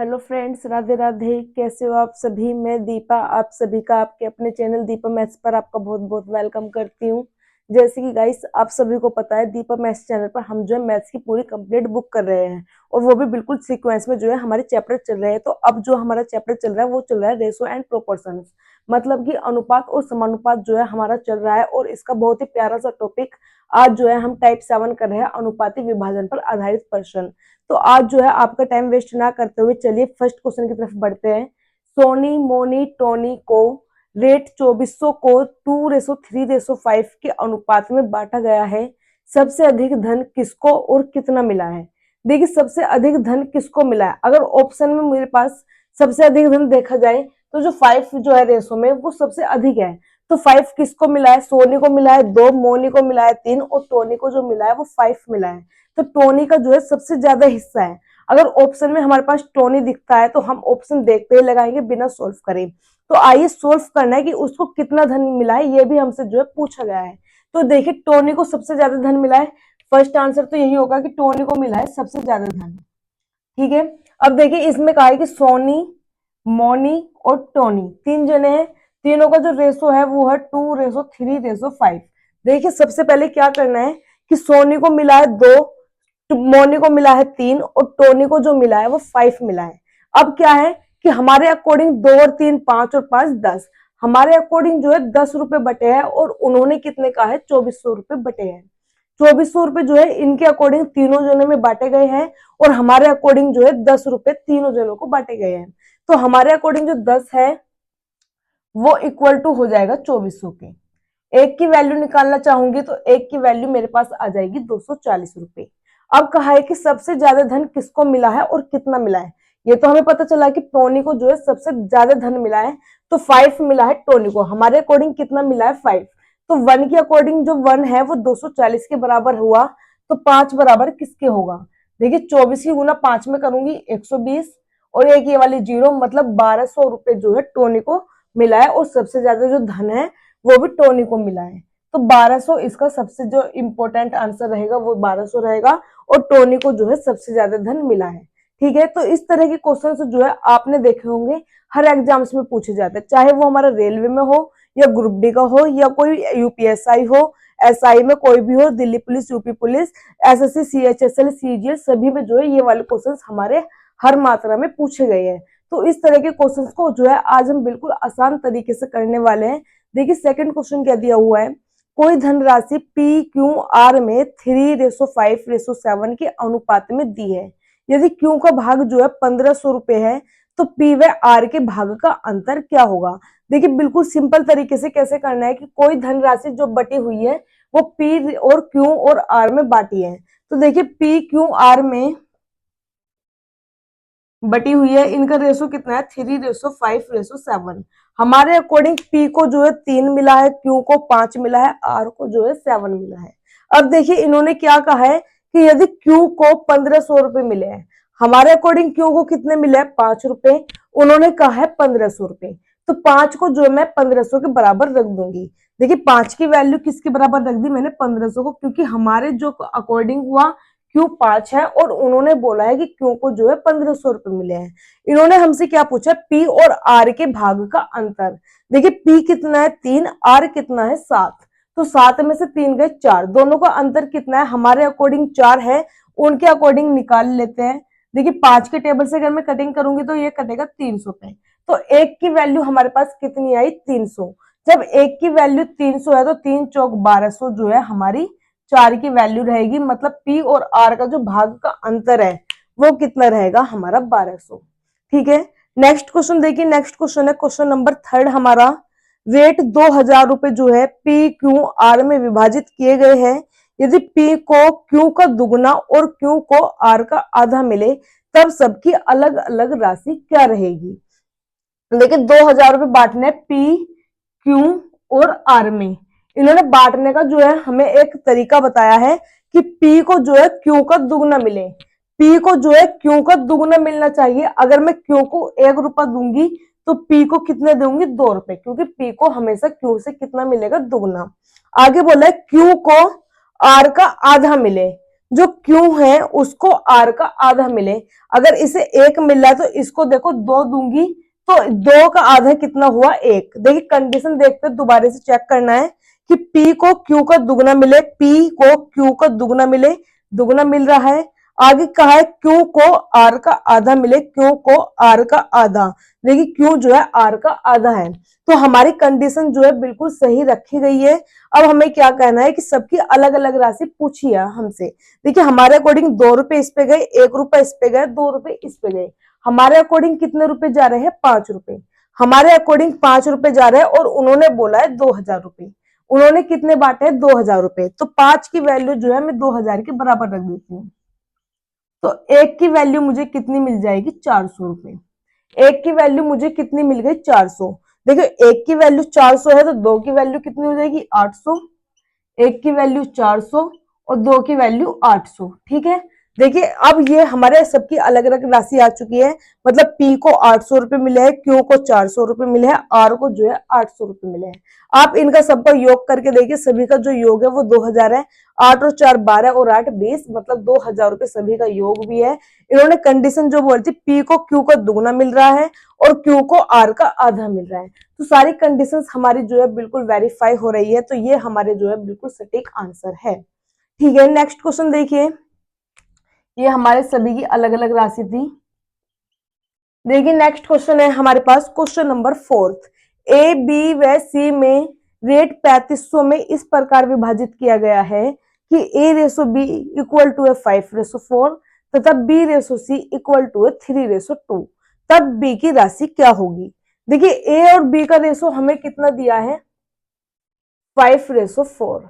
Hello friends, Radhe Radhe. कैसे हो आप सभी? मैं दीपा आप सभी का आपके अपने चैनल दीपा मैथ्स पर आपका बहुत बहुत वेलकम करती हूँ। जैसे कि गाइस आप सभी को पता है, दीपा मैथ्स चैनल पर हम जो है मैथ्स की पूरी कंप्लीट बुक कर रहे हैं और वो भी बिल्कुल सीक्वेंस में जो है हमारे चैप्टर चल रहे हैं। तो अब जो हमारा चैप्टर चल रहा है वो चल रहा है रेशो एंड प्रोपोर्शंस, मतलब कि अनुपात और समानुपात जो है हमारा चल रहा है। और इसका बहुत ही प्यारा सा टॉपिक आज जो है हम टाइप 7 कर रहे हैं, अनुपाती विभाजन पर आधारित प्रश्न। तो आज जो है आपका टाइम वेस्ट ना करते हुए चलिए फर्स्ट क्वेश्चन की तरफ बढ़ते हैं। सोनी मोनी टोनी को रेट 2400 को 2:3:5 के अनुपात में बांटा गया है। सबसे अधिक धन किसको और कितना मिला है? देखिए, सबसे अधिक धन किसको मिला है? अगर ऑप्शन में मेरे पास सबसे अधिक धन देखा जाए तो जो 5 जो है रेशो में वो सबसे अधिक है। तो 5 किसको मिला है? सोनी को मिला है 2, मोनी को मिला है 3 और टोनी को जो मिला है वो 5 मिला है। तो टोनी का जो है सबसे ज्यादा हिस्सा है। अगर ऑप्शन में हमारे पास टोनी दिखता है तो हम ऑप्शन देखते ही लगाएंगे बिना सोल्व करे। तो आइए सोल्व करना है कि उसको कितना धन मिला है, ये भी हमसे जो है पूछा गया है। तो देखिए, टोनी को सबसे ज्यादा धन मिला है। फर्स्ट आंसर तो यही होगा कि टोनी को मिला है सबसे ज्यादा धन। ठीक है। अब देखिए, इसमें कहा है कि सोनी मोनी और टोनी तीन जने हैं। तीनों का जो रेशो है वो है 2:3:5। देखिए, सबसे पहले क्या करना है कि सोनी को मिला है 2, मोनी को मिला है 3 और टोनी को जो मिला है वो 5 मिला है। अब क्या है कि हमारे अकॉर्डिंग 2 और 3 5 और 5 10, हमारे अकॉर्डिंग जो है 10 रुपए बटे हैं और उन्होंने कितने कहा है? 2400 रुपए बटे हैं। 2400 रुपए जो है इनके अकॉर्डिंग तीनों जनों में बांटे गए हैं और हमारे अकॉर्डिंग जो है 10 रुपए तीनों जनों को बांटे गए हैं। तो हमारे अकॉर्डिंग जो 10 है वो इक्वल टू हो जाएगा 2400 के। एक की वैल्यू निकालना चाहूंगी तो एक की वैल्यू मेरे पास आ जाएगी 240 रुपए। अब कहा है कि सबसे ज्यादा धन किसको मिला है और कितना मिला है। ये तो हमें पता चला कि टोनी को जो है सबसे ज्यादा धन मिला है, तो 5 मिला है टोनी को। हमारे अकॉर्डिंग कितना मिला है? 5। तो 1 के अकॉर्डिंग जो 1 है वो 240 के बराबर हुआ, तो 5 बराबर किसके होगा? देखिए, 24 की गुना 5 में करूंगी 120 और एक ये वाली 0, मतलब 1200 रुपए जो है टोनी को मिला है और सबसे ज्यादा जो धन है वो भी टोनी को मिला है। तो 1200 इसका सबसे जो इंपॉर्टेंट आंसर रहेगा वो 1200 रहेगा और टोनी को जो है सबसे ज्यादा धन मिला है। ठीक है। तो इस तरह के क्वेश्चन जो है आपने देखे होंगे, हर एग्जाम्स में पूछे जाते हैं, चाहे वो हमारा रेलवे में हो या ग्रुप डी का हो या कोई यूपीएसआई हो, एसआई में कोई भी हो, Delhi police, UP police, SSC, CHSL, CGL, सभी में जो है ये वाले क्वेश्चन हमारे हर मात्रा में पूछे गए हैं। तो इस तरह के क्वेश्चंस को जो है आज हम बिल्कुल आसान तरीके से करने वाले हैं। देखिए, सेकंड क्वेश्चन क्या दिया हुआ है? कोई धनराशि पी क्यू आर में 3:5:7 के अनुपात में दी है। यदि क्यू का भाग जो है 1500 रुपए है तो पी व आर के भाग का अंतर क्या होगा? देखिए, बिल्कुल सिंपल तरीके से कैसे करना है कि कोई धनराशि जो बटी हुई है वो पी और क्यू और आर में बांटी है। तो देखिए, पी क्यू आर में बटी हुई है, इनका रेशो कितना है? 3:5:7। हमारे अकॉर्डिंग पी को जो है 3 मिला है, क्यू को 5 मिला है, आर को जो है 7 मिला है। अब देखिए, इन्होंने क्या कहा है कि यदि क्यू को 1500 रुपए मिले हैं, हमारे अकॉर्डिंग क्यू को कितने मिले हैं? 5 रुपए। उन्होंने कहा है 1500 रुपए, तो 5 को जो है मैं 1500 के बराबर रख दूंगी। देखिए, 5 की वैल्यू किसके बराबर रख दी मैंने? 1500 को, क्योंकि हमारे जो अकॉर्डिंग हुआ क्यू 5 है और उन्होंने बोला है कि क्यू को जो है 1500 रुपए मिले हैं। इन्होंने हमसे क्या पूछा? पी और आर के भाग का अंतर। देखिए, पी कितना है? 3, आर कितना है? 7। तो 7 में से 3 गए 4, दोनों का अंतर कितना है? हमारे अकॉर्डिंग 4 है, उनके अकॉर्डिंग निकाल लेते हैं। देखिए, 5 के टेबल से अगर मैं कटिंग करूंगी तो ये कटेगा 300 पे। तो एक की वैल्यू हमारे पास कितनी आई? 300। जब एक की वैल्यू 300 है तो 3 चौक 1200 जो है हमारी 4 की वैल्यू रहेगी, मतलब पी और आर का जो भाग का अंतर है वो कितना रहेगा? हमारा 1200। ठीक है। नेक्स्ट क्वेश्चन देखिए, नेक्स्ट क्वेश्चन है क्वेश्चन नंबर 3 हमारा। रेट 2000 रुपए जो है पी क्यू आर में विभाजित किए गए हैं। यदि पी को क्यू का दुगना और क्यू को आर का आधा मिले तब सबकी अलग अलग राशि क्या रहेगी? लेकिन 2000 रुपए बांटने पी क्यू और आर में। इन्होंने बांटने का जो है हमें एक तरीका बताया है कि पी को जो है क्यू का दुगना मिले। पी को जो है क्यू का दुगना मिलना चाहिए। अगर मैं क्यू को 1 रुपया दूंगी तो पी को कितने दूंगी? 2 रुपए, क्योंकि पी को हमेशा क्यू से कितना मिलेगा? दुगना। आगे बोला है क्यू को आर का आधा मिले, जो Q है उसको R का आधा मिले। अगर इसे 1 मिल रहा है तो इसको देखो 2 दूंगी तो 2 का आधा कितना हुआ 1। देखिए कंडीशन देखते दोबारा से चेक करना है कि P को Q का दुगना मिले, P को Q का दुगना मिले, दुगना मिल रहा है। आगे कहा है Q को R का आधा मिले, Q को R का आधा। देखिए Q जो है R का आधा है, तो हमारी कंडीशन जो है बिल्कुल सही रखी गई है। अब हमें क्या कहना है कि सबकी अलग अलग राशि पूछी है हमसे। देखिए हमारे अकॉर्डिंग 2 रुपए इस पे गए, 1 रुपए इस पे गए, 2 रुपए इस पे गए। हमारे अकॉर्डिंग कितने रुपए जा रहे हैं? 5 रुपए। हमारे अकॉर्डिंग 5 रुपए जा रहे हैं और उन्होंने बोला है 2000 रुपए। उन्होंने कितने बांटे हैं? 2000 रुपए। तो 5 की वैल्यू जो है मैं 2000 के बराबर रख देती हूँ। तो 1 की वैल्यू मुझे कितनी मिल जाएगी? 400 रुपए। 1 की वैल्यू मुझे कितनी मिल गई? 400। देखो 1 की वैल्यू 400 है तो 2 की वैल्यू कितनी हो जाएगी? 800। 1 की वैल्यू 400 और 2 की वैल्यू 800। ठीक है, देखिए अब ये हमारे सबकी अलग अलग राशि आ चुकी है। मतलब P को 800 रुपए मिले हैं, Q को 400 रुपए मिले हैं, R को जो है 800 रुपए मिले हैं। आप इनका सबका योग करके देखिए, सभी का जो योग है वो 2000 है। 8 और 4 12 और 8 20, मतलब 2000 रुपए सभी का योग भी है। इन्होंने कंडीशन जो बोली थी P को Q का दुगना मिल रहा है और Q को R का आधा मिल रहा है। तो सारी कंडीशंस हमारी जो है बिल्कुल वेरीफाई हो रही है। तो ये हमारे जो है बिल्कुल सटीक आंसर है। ठीक है, नेक्स्ट क्वेश्चन देखिए। ये हमारे सभी की अलग अलग राशि थी। देखिए नेक्स्ट क्वेश्चन है हमारे पास, क्वेश्चन नंबर 4। ए, बी व सी में रेट 3500 में इस प्रकार विभाजित किया गया है कि A ratio B equal to 5:4 तथा B ratio C equal to 3:2। तब B की राशि क्या होगी? देखिए A और B का रेसो हमें कितना दिया है? 5:4।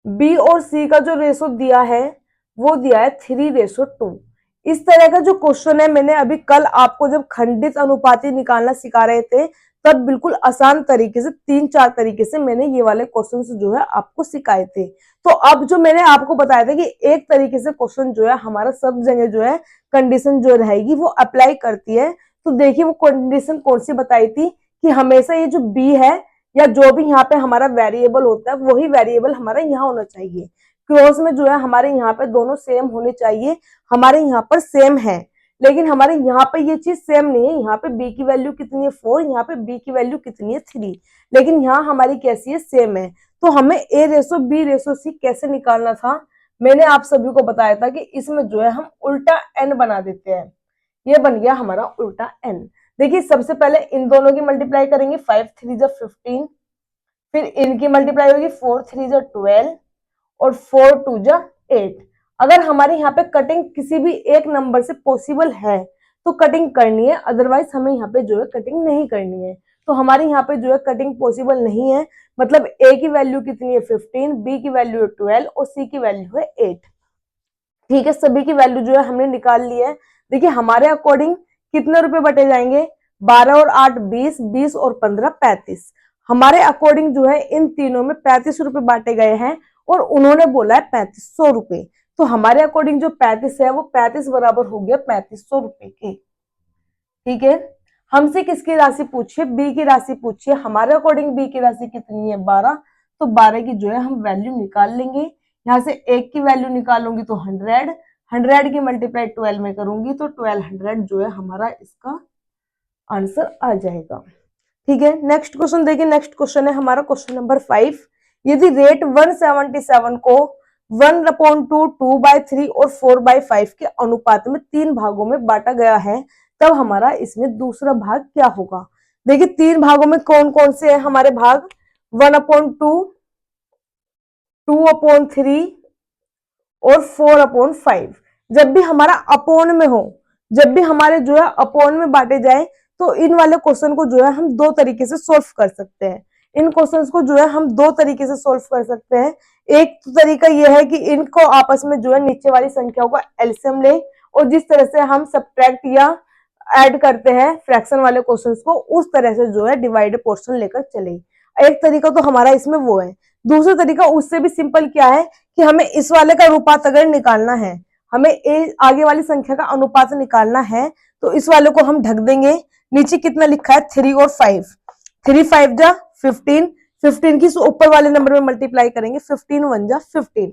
बी और सी का जो रेशो दिया है वो दिया है 3:2। इस तरह का जो क्वेश्चन है, मैंने अभी कल आपको जब खंडित अनुपाती निकालना सिखा रहे थे तब बिल्कुल आसान तरीके से 3-4 तरीके से मैंने ये वाले क्वेश्चन जो है आपको सिखाए थे। तो अब जो मैंने आपको बताया था कि एक तरीके से क्वेश्चन जो है हमारा सब जगह जो है कंडीशन जो रहेगी वो अप्लाई करती है। तो देखिए वो कंडीशन कौन सी बताई थी कि हमेशा ये जो बी है या जो भी यहाँ पे हमारा वेरिएबल होता है वही वेरिएबल हमारा यहाँ होना चाहिए। क्लोज में जो है हमारे यहाँ पे दोनों सेम होने चाहिए। हमारे यहाँ पर सेम है, लेकिन हमारे यहाँ पे ये चीज सेम नहीं है। यहाँ पे b की वैल्यू कितनी है? 4। यहाँ पे b की वैल्यू कितनी है? 3। लेकिन यहाँ हमारी कैसी है? सेम है। तो हमें a ratio b ratio c कैसे निकालना था? मैंने आप सभी को बताया था कि इसमें जो है हम उल्टा n बना देते हैं। ये बन गया हमारा उल्टा n। देखिए सबसे पहले इन दोनों की मल्टीप्लाई करेंगे, 5 3 जा 15। फिर इनकी मल्टीप्लाई होगी 4 3 जा 12 और 4 2 जा 8। अगर हमारे यहाँ पे कटिंग किसी भी एक नंबर से पॉसिबल है तो कटिंग करनी है, अदरवाइज हमें यहाँ पे जो है कटिंग नहीं करनी है। तो हमारे यहाँ पे जो है कटिंग पॉसिबल नहीं है। मतलब a की वैल्यू कितनी है? 15, b की वैल्यू है 12 और c की वैल्यू है 8। ठीक है, सभी की वैल्यू जो है हमने निकाल ली है। देखिए हमारे अकॉर्डिंग कितने रुपए बटे जाएंगे? 12 और 8 20, 20 और 15 35। हमारे अकॉर्डिंग जो है इन तीनों में 35 रुपए बांटे गए हैं और उन्होंने बोला है 3500 रुपए। तो हमारे अकॉर्डिंग जो 35 है वो 35 बराबर हो गया 3500 रुपए के। ठीक है, हमसे किसकी राशि पूछिए? बी की राशि पूछिए। हमारे अकॉर्डिंग बी की राशि कितनी है? 12। तो 12 की जो है हम वैल्यू निकाल लेंगे। यहाँ से 1 की वैल्यू निकालूंगी तो 100, 100 की मल्टीप्लाई 12 में करूंगी तो 1200 जो है हमारा इसका आंसर आ जाएगा। ठीक है, नेक्स्ट क्वेश्चन देखिए। नेक्स्ट क्वेश्चन है हमारा क्वेश्चन नंबर 5। यदि रेट 177 को 1/2, 2/3 और 4/5 के अनुपात में 3 भागों में बांटा गया है, तब हमारा इसमें दूसरा भाग क्या होगा? देखिए 3 भागों में कौन कौन से हैं हमारे भाग? 1/2, 2/3 और 4/5। जब भी हमारा अपोन में हो, जब भी हमारे जो है अपोन में बांटे जाए तो इन वाले क्वेश्चन को जो है हम दो तरीके से सोल्व कर सकते हैं। इन क्वेश्चंस को जो है हम दो तरीके से सोल्व कर सकते हैं। एक तो तरीका यह है कि इनको आपस में जो है नीचे वाली संख्याओं का एलसीएम ले और जिस तरह से हम सब्ट्रैक्ट या ऐड करते हैं फ्रैक्शन वाले क्वेश्चंस को, उस तरह से जो है डिवाइड पोर्शन लेकर चले। एक तरीका तो हमारा इसमें वो है। दूसरा तरीका उससे भी सिंपल क्या है कि हमें इस वाले का अनुपात अगर निकालना है, हमें आगे वाली संख्या का अनुपात निकालना है, तो इस वाले को हम ढक देंगे। नीचे कितना लिखा है? 3 और 5। 3 5 जा 15, 15 की ऊपर वाले नंबर में मल्टीप्लाई करेंगे, 15 1 जा 15।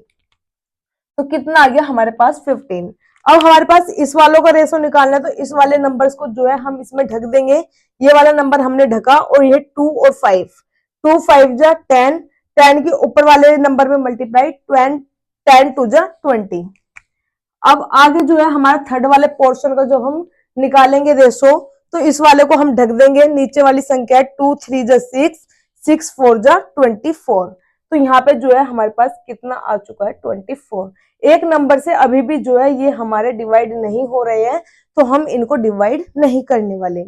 तो कितना आ गया हमारे पास 15। अब हमारे पास इस वालों का रेशो निकालना है, तो इस वाले नंबर्स को जो है हम इसमें ढक देंगे। ये वाला नंबर हमने ढका, और ये 2 और 5, 2 5 जा 10, 10 के ऊपर वाले नंबर में मल्टीप्लाई 10, 10 2 जा 20। अब आगे जो है हमारा थर्ड वाले पोर्शन का जो हम निकालेंगे रेशो, तो इस वाले को हम ढक देंगे। नीचे वाली संख्या 2 3 जा 6, 6 4 जा 24। तो यहाँ पे जो है हमारे पास कितना आ चुका है 24। एक नंबर से अभी भी जो है ये हमारे डिवाइड नहीं हो रहे हैं, तो हम इनको डिवाइड नहीं करने वाले।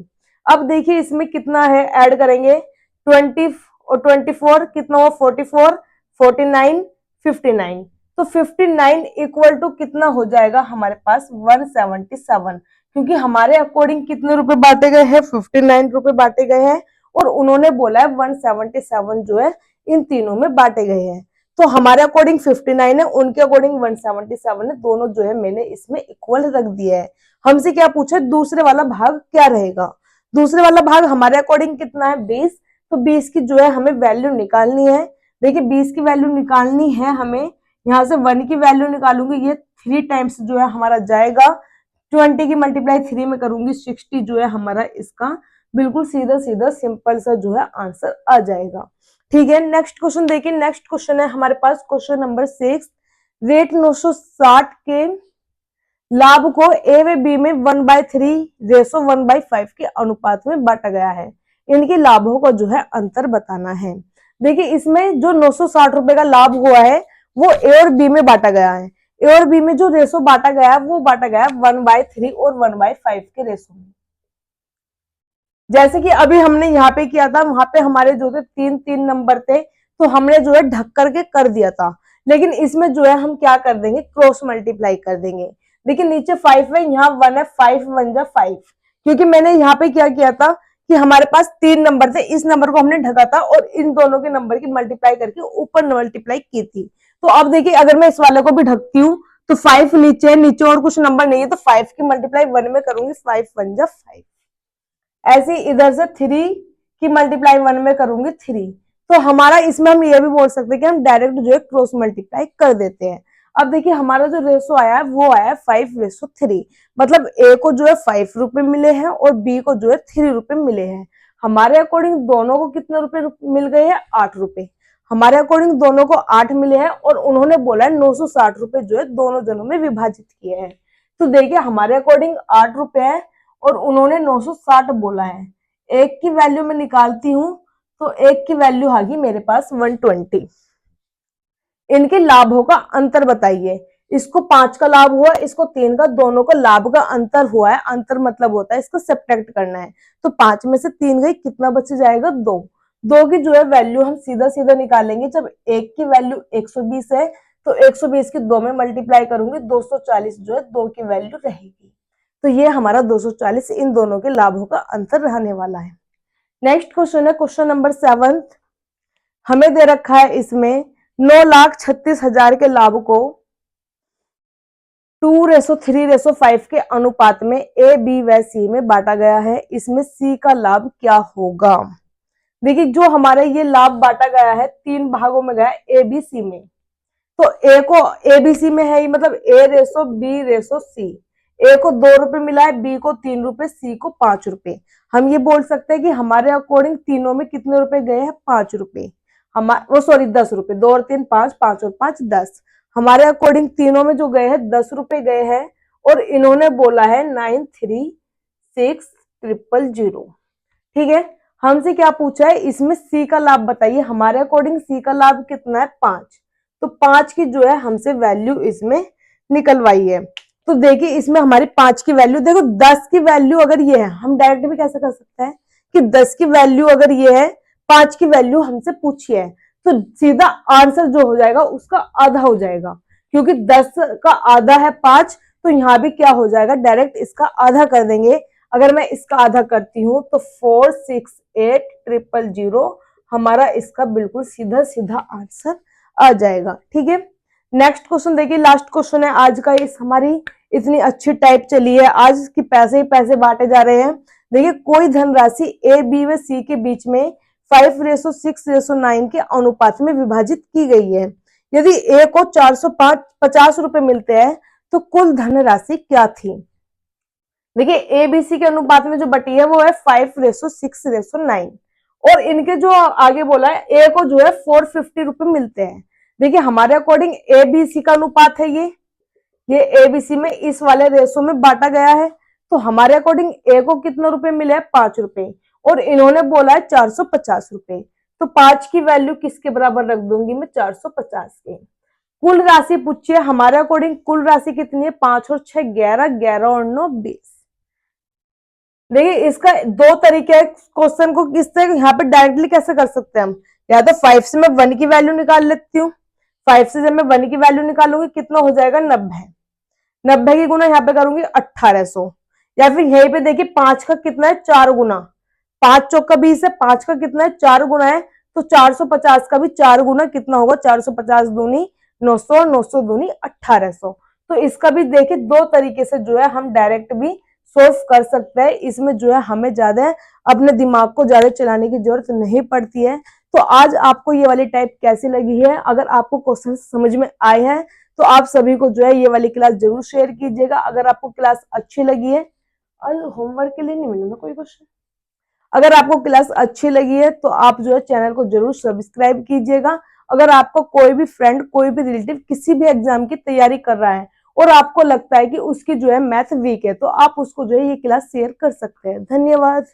अब देखिए इसमें कितना है, ऐड करेंगे 20 और 24 कितना हुआ 44, 49, 59। तो 59 इक्वल टू कितना हो जाएगा हमारे पास 177, क्योंकि हमारे अकॉर्डिंग कितने रुपए बांटे गए हैं 59 रुपए बांटे गए हैं, और उन्होंने बोला है 177 जो है इन तीनों में बांटे गए हैं। तो हमारे अकॉर्डिंग 59 है, उनके अकॉर्डिंग 177 है, दोनों जो है मैंने इसमें इक्वल रख दिया है। हमसे क्या पूछा, दूसरे वाला भाग क्या रहेगा। दूसरे वाला भाग हमारे अकॉर्डिंग कितना है 20, तो 20 की जो है हमें वैल्यू निकालनी है। देखिए 20 की वैल्यू निकालनी है हमें, यहाँ से 1 की वैल्यू निकालूंगी, ये 3 टाइम्स जो है हमारा जाएगा। 20 की मल्टीप्लाई 3 में करूंगी 60 जो है हमारा इसका बिल्कुल सीधा सीधा सिंपल सा जो है आंसर आ जाएगा। ठीक है, नेक्स्ट क्वेश्चन देखिए। नेक्स्ट क्वेश्चन है हमारे पास क्वेश्चन नंबर 6। रेट 960 के लाभ को ए व बी में 1/3 रेशो 1/5 के अनुपात में बांटा गया है। इनके लाभों का जो है अंतर बताना है। देखिए इसमें जो 960 रुपए का लाभ हुआ है वो ए और बी में बांटा गया है। ए और बी में जो रेशो बांटा गया है वो बांटा गया है 1/3 और 1/5 के रेशो में। जैसे कि अभी हमने यहाँ पे किया था, वहां पे हमारे जो थे 3 नंबर थे, तो हमने जो है ढक करके कर दिया था। लेकिन इसमें जो है हम क्या कर देंगे, क्रॉस मल्टीप्लाई कर देंगे। देखिए नीचे 5 है, यहाँ 1 है, 5 1 जा 5। क्योंकि मैंने यहाँ पे क्या किया था कि हमारे पास 3 नंबर थे, इस नंबर को हमने ढका था और इन दोनों के नंबर की मल्टीप्लाई करके ऊपर मल्टीप्लाई की थी। तो अब देखिए अगर मैं इस वाले को भी ढकती हूँ तो 5 नीचे है, नीचे और कुछ नंबर नहीं है, तो 5 की मल्टीप्लाई 1 में करूंगी, 5 1 जा 5। ऐसे इधर से 3 की मल्टीप्लाई 1 में करूंगी 3। तो हमारा इसमें हम ये भी बोल सकते हैं कि हम डायरेक्ट जो है क्रॉस मल्टीप्लाई कर देते हैं। अब देखिए हमारा जो रेशो आया है वो आया है 5:3, मतलब ए को जो है 5 रुपए मिले हैं और बी को जो है 3 रुपए मिले हैं। हमारे अकॉर्डिंग दोनों को कितने रुपए मिल गए हैं, 8 रुपए। हमारे अकॉर्डिंग दोनों को 8 मिले हैं और उन्होंने बोला है 960 रुपए जो है दोनों जनों में विभाजित किए हैं। तो देखिए हमारे अकॉर्डिंग 8 रुपए है और उन्होंने 960 बोला है। एक की वैल्यू में निकालती हूं तो एक की वैल्यू आ गई मेरे पास 120। इनके लाभों का अंतर बताइए। इसको 5 का लाभ हुआ, इसको 3 का, दोनों का लाभ का अंतर हुआ है। अंतर मतलब होता है इसको सब्ट्रैक्ट करना है। तो 5 में से 3 गई, कितना बच जाएगा 2। 2 की जो है वैल्यू हम सीधा सीधा निकालेंगे। जब एक की वैल्यू 120 है तो 120 की 2 में मल्टीप्लाई करूंगी, 240 जो है 2 की वैल्यू रहेगी। तो ये हमारा 240 इन दोनों के लाभों का अंतर रहने वाला है। नेक्स्ट क्वेश्चन है क्वेश्चन नंबर 7। हमें दे रखा है इसमें 9,36,000 के लाभ को 2:3:5 के अनुपात में ए बी व सी में बांटा गया है। इसमें सी का लाभ क्या होगा। देखिए जो हमारे ये लाभ बांटा गया है 3 भागों में गया है, ए बी सी में। तो ए को ए बी सी में है, मतलब A:B:C। ए को 2 रुपए मिला है, बी को 3 रुपए, सी को 5 रुपए। हम ये बोल सकते हैं कि हमारे अकॉर्डिंग तीनों में कितने रुपए गए हैं, 5 रुपए। वो सॉरी 10 रुपए, 2 और 3 5, 5 और 5 10। हमारे अकॉर्डिंग तीनों में जो गए हैं 10 रुपए गए हैं और इन्होंने बोला है 936,000। ठीक है, हमसे क्या पूछा है, इसमें सी का लाभ बताइए। हमारे अकॉर्डिंग सी का लाभ कितना है 5। तो 5 की जो है हमसे वैल्यू इसमें निकलवाई है। तो देखिए इसमें हमारी 5 की वैल्यू, देखो 10 की वैल्यू अगर ये है, हम डायरेक्ट भी कैसे कर सकते हैं कि 10 की वैल्यू अगर ये है, 5 की वैल्यू हमसे पूछी है, तो सीधा आंसर जो हो जाएगा उसका आधा हो जाएगा। क्योंकि 10 का आधा है 5, तो यहाँ भी क्या हो जाएगा, डायरेक्ट इसका आधा कर देंगे। अगर मैं इसका आधा करती हूँ तो 468,000 हमारा इसका बिल्कुल सीधा सीधा आंसर आ जाएगा। ठीक है, नेक्स्ट क्वेश्चन देखिए, लास्ट क्वेश्चन है आज का। इस हमारी इतनी अच्छी टाइप चली है आज की, पैसे ही पैसे बांटे जा रहे हैं। देखिए कोई धनराशि ए बी व सी के बीच में 5:6:9 के अनुपात में विभाजित की गई है। यदि ए को 450 रुपए मिलते हैं तो कुल धनराशि क्या थी। देखिए एबीसी के अनुपात में जो बटी है वो है 5:6:9 और इनके जो आगे बोला है ए को जो है 450 रुपए मिलते हैं। देखिए हमारे अकॉर्डिंग एबीसी का अनुपात है ये एबीसी में इस वाले रेशो में बांटा गया है, तो हमारे अकॉर्डिंग ए को कितना रुपए मिले हैं 5 रुपए और इन्होंने बोला है 450 रुपए, तो 5 की वैल्यू किसके बराबर रख दूंगी मैं 450 के। कुल राशि पूछिए, हमारे अकॉर्डिंग कुल राशि कितनी है 5 और 6 11, 11 और 9 20। देखिए इसका दो तरीके है, क्वेश्चन को किस तरह यहाँ पे डायरेक्टली कैसे कर सकते हैं हम, या तो 5 से मैं 1 की वैल्यू निकाल लेती हूँ, 5 से जब मैं 1 की वैल्यू निकालूंगी कितना हो जाएगा 90, 90 की गुना यहाँ पे करूंगी 1800, या फिर यहीं पे देखिए 5 का कितना है 4 गुना, 5 चौक का 20 है, 5 का कितना है 4 गुना है, तो 450 का भी 4 गुना कितना होगा 450 दूनी 900 और 900 दूनी 1800। तो इसका भी देखिए दो तरीके से जो है हम डायरेक्ट भी सोल्व कर सकते हैं, इसमें जो है हमें ज्यादा अपने दिमाग को ज्यादा चलाने की जरूरत नहीं पड़ती है। तो आज आपको ये वाली टाइप कैसी लगी है, अगर आपको क्वेश्चन समझ में आए हैं तो आप सभी को जो है ये वाली क्लास जरूर शेयर कीजिएगा। अगर आपको क्लास अच्छी लगी है, और होमवर्क के लिए नहीं मिलेगा कोई क्वेश्चन, अगर आपको क्लास अच्छी लगी है तो आप जो है चैनल को जरूर सब्सक्राइब कीजिएगा। अगर आपको कोई भी फ्रेंड कोई भी रिलेटिव किसी भी एग्जाम की तैयारी कर रहा है और आपको लगता है कि उसकी जो है मैथ वीक है, तो आप उसको जो है ये क्लास शेयर कर सकते हैं। धन्यवाद।